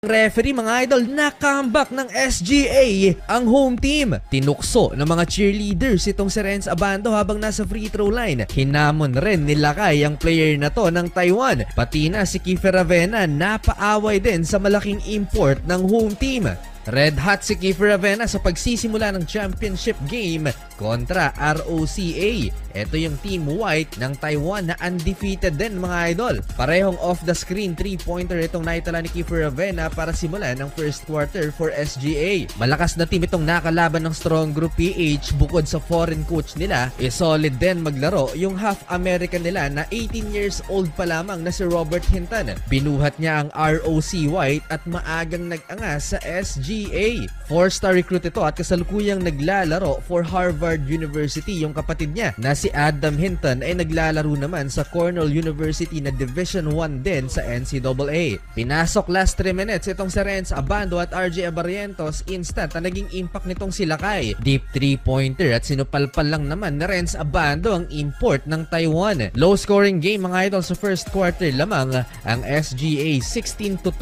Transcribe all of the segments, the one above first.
Referee mga idol, na-comeback ng SGA ang home team. Tinukso ng mga cheerleaders itong si Renz Abando habang nasa free throw line. Hinamon rin nilakay ang player na to ng Taiwan. Pati na si Kiefer Ravena napaaway din sa malaking import ng home team. Red hot si Kiefer Ravena sa pagsisimula ng championship game kontra ROCA. Ito yung Team White ng Taiwan na undefeated din mga idol. Parehong off-the-screen 3-pointer itong naitala ni Kiefer Ravena para simulan ng first quarter for SGA. Malakas na team itong nakalaban ng Strong Group PH. Bukod sa foreign coach nila, solid din maglaro yung half-American nila na 18 years old pa lamang na si Robert Hinton. Binuhat niya ang ROC White at maagang nag-angas sa SGA. 4-star recruit ito at kasalukuyang naglalaro for Harvard University. Yung kapatid niya na si Adam Hinton ay naglalaro naman sa Cornell University na Division 1 din sa NCAA. Pinasok last 3 minutes itong si Renz Abando at RJ Abarrientos. Instant na naging impact nitong si Lakay. Deep 3-pointer at sinupalpal lang naman na Renz Abando ang import ng Taiwan. Low scoring game mga idol sa first quarter lamang ang SGA 16-12.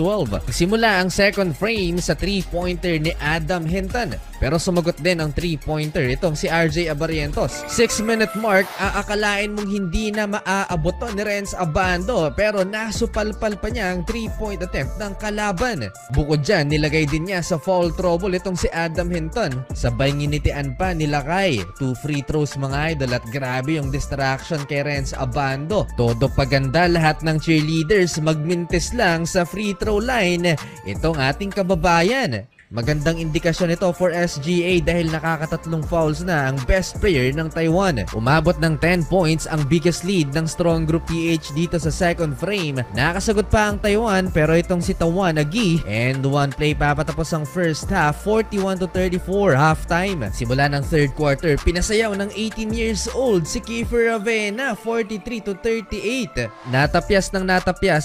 Simula ang second frame sa 3-pointer ni Adam Hinton. Pero sumagot din ang 3-pointer itong si RJ Abarrientos. 6-minute mark, aakalain mong hindi na maaabot to ni Renz Abando pero nasupalpal pa niya ang 3-point attempt ng kalaban. Bukod dyan, nilagay din niya sa foul trouble itong si Adam Hinton. Sabay nginitian pa ni Lakay. 2 free throws mga idol at grabe yung distraction kay Renz Abando. Todo paganda, lahat ng cheerleaders magmintis lang sa free throw line. Itong ating kababayan. Magandang indikasyon ito for SGA dahil nakakatatlong fouls na ang best player ng Taiwan. Umabot ng 10 points ang biggest lead ng Strong Group PH dito sa second frame. Nakasagot pa ang Taiwan pero itong si Tawan Agi and one play papatapos ang first half, 41-34 halftime. Simula ng third quarter, pinasayaw ng 18 years old si Kiefer Ravena, 43-38. Natapyas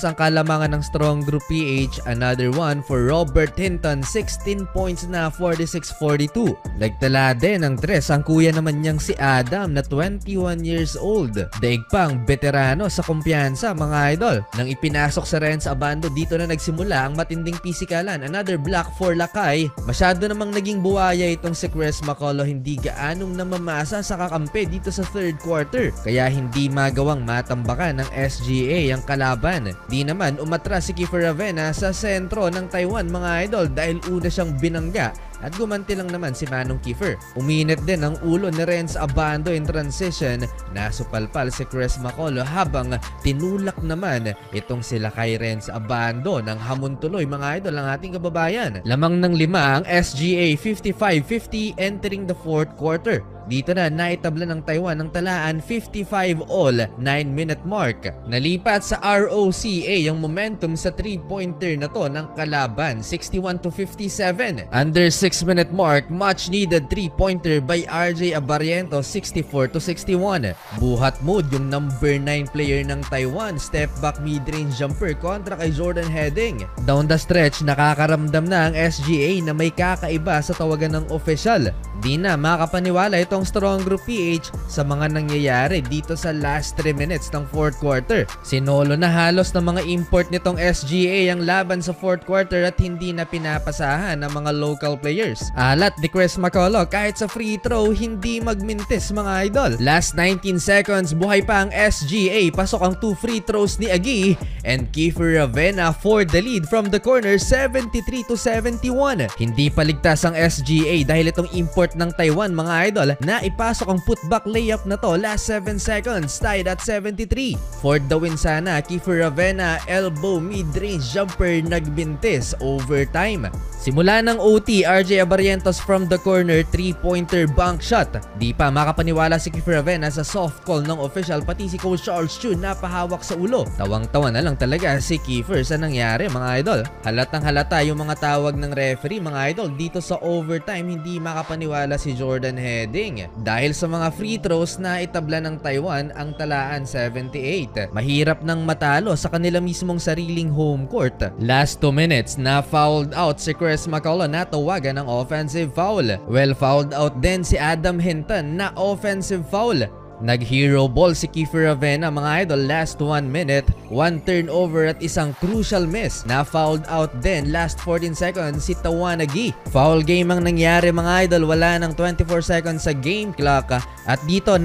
ang kalamangan ng Strong Group PH. Another one for Robert Hinton, 16 points na, 46-42. Nagtala din ng 3 ang kuya naman niyang si Adam na 21 years old. Daig pang veterano sa kumpiyansa mga idol. Nang ipinasok sa Renz Abando, dito na nagsimula ang matinding pisikalan. Another block for Lakay. Masyado namang naging buwaya itong si Chris McCullough, hindi gaanong namamasa sa kakampi dito sa third quarter. Kaya hindi magawang matambakan ng SGA ang kalaban. Di naman umatras si Kiefer Ravena sa sentro ng Taiwan mga idol dahil una siyang binangga at gumanti lang naman si Manong Kiefer. Uminit din ang ulo ni Renz Abando in transition. Nasupalpal si Chris McCullough habang tinulak naman itong sila kay Renz Abando ng hamon tuloy mga idol ang ating kababayan. Lamang ng 5 ang SGA, 55-50 entering the fourth quarter. Dito na naitabla ng Taiwan ng talaan 55 all, 9-minute mark. Nalipat sa ROCA yung momentum sa 3-pointer na to ng kalaban, 61-57. Under 6-minute mark, much needed 3-pointer by RJ Abarrientos, 64-61. Buhat mood yung number 9 player ng Taiwan, step back mid-range jumper kontra kay Jordan Heading. Down the stretch, nakakaramdam na ang SGA na may kakaiba sa tawagan ng official. Di na makapaniwala itong Strong Group PH sa mga nangyayari dito sa last 3 minutes ng fourth quarter. Sinolo na halos ng mga import nitong SGA ang laban sa fourth quarter at hindi na pinapasahan ng mga local players. Alat ni Chris McCullough kahit sa free throw hindi magmintis mga idol. Last 19 seconds, buhay pa ang SGA. Pasok ang 2 free throws ni Agi and Kiefer Ravena for the lead from the corner, 73-71. Hindi paligtas ang SGA dahil itong import ng Taiwan mga idol na ipasok ang putback layup na to last 7 seconds, tied at 73. For the win sana, Kiefer Ravena elbow mid-range jumper nagbintis overtime. Simula ng OT, RJ Abarrientos from the corner, 3-pointer bank shot. Di pa makapaniwala si Kiefer Ravena sa soft call ng official, pati si Coach Charles Chu napahawak sa ulo. Tawang-tawa na lang talaga si Kiefer sa nangyari mga idol. Halatang halata yung mga tawag ng referee mga idol. Dito sa overtime, hindi makapaniwala si Jordan Heading dahil sa mga free throws na itabla ng Taiwan ang talaan 78. Mahirap nang matalo sa kanila mismong sariling home court. Last 2 minutes na fouled out si Chris McCullough na tawagan ng offensive foul. Well fouled out din si Adam Hinton na offensive foul. Nag-hero ball si Kiefer Ravena mga idol last 1 minute, 1 turnover at isang crucial miss. Na-fouled out din last 14 seconds si Tawanagi. Foul game ang nangyari mga idol, wala ng 24 seconds sa game clock at dito